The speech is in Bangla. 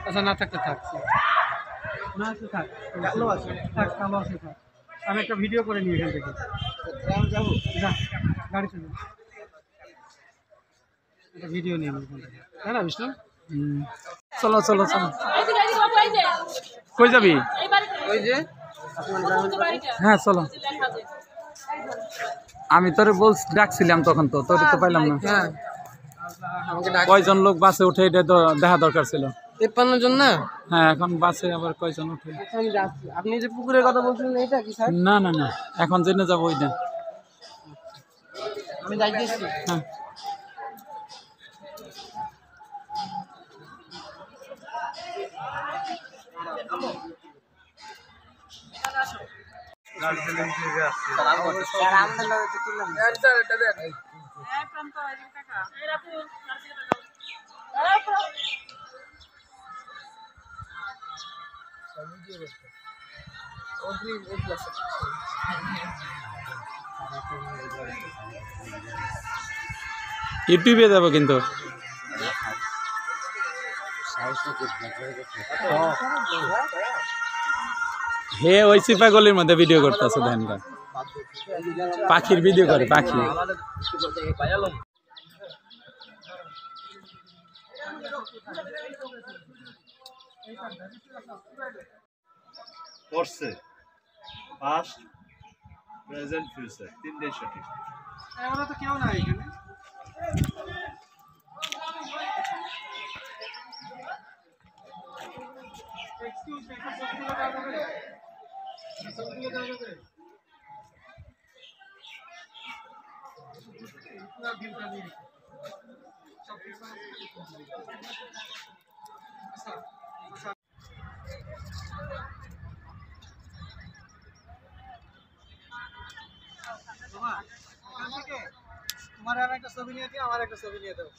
আচ্ছা না থাকতে থাকছে না আছে থাক কালো আছে থাক কালো আছে থাক আমি একটা ভিডিও করে নিই এখান থেকে আমি যাবো যা গাড়ি চলে একটা ভিডিও নিয়ে আমি এখান থেকে তাই না বিষ্ণু চলো চলো চলো কই যাবি ওই যে হ্যাঁ চলো আমি তোরে ডাকছিলাম তখন তো তোরে তো পাইলাম না হ্যাঁ কয়জন লোক বাসে উঠে এটা তো দেখা দরকার ছিল 53 জন না হ্যাঁ এখন বাসে আবার কয়জন উঠে আপনি যে পুকুরের কথা বলছিলেন এইটা কি স্যার না না না এখন জেনে যাব ওইটা আমি যাইতেছি হ্যাঁ দার্জিলিং থেকে আসছি স্যার আমাদের লগে তো তুললাম স্যার এটা দেন এই প্রান্ত এই টাকা এই রাখো ইউটিউবে যাবো কিন্তু হে ওই সিপা গলির মধ্যে ভিডিও করতেছে ধানটা পাখির ভিডিও করে পাখি করছে পাস্ট প্রেজেন্ট ফিউচার তিনটাই সঠিক এমন তো কেউ নাই এখানে এক্সকিউজ মি একটু সত্যি কথা বলবে সত্যি কথা বলবে পুরো ভিউটা নিয়ে সব কিছু আচ্ছা আচ্ছা তোমার আর একটা ছবি নিয়ে দিও আমার একটা ছবি নিয়ে দাও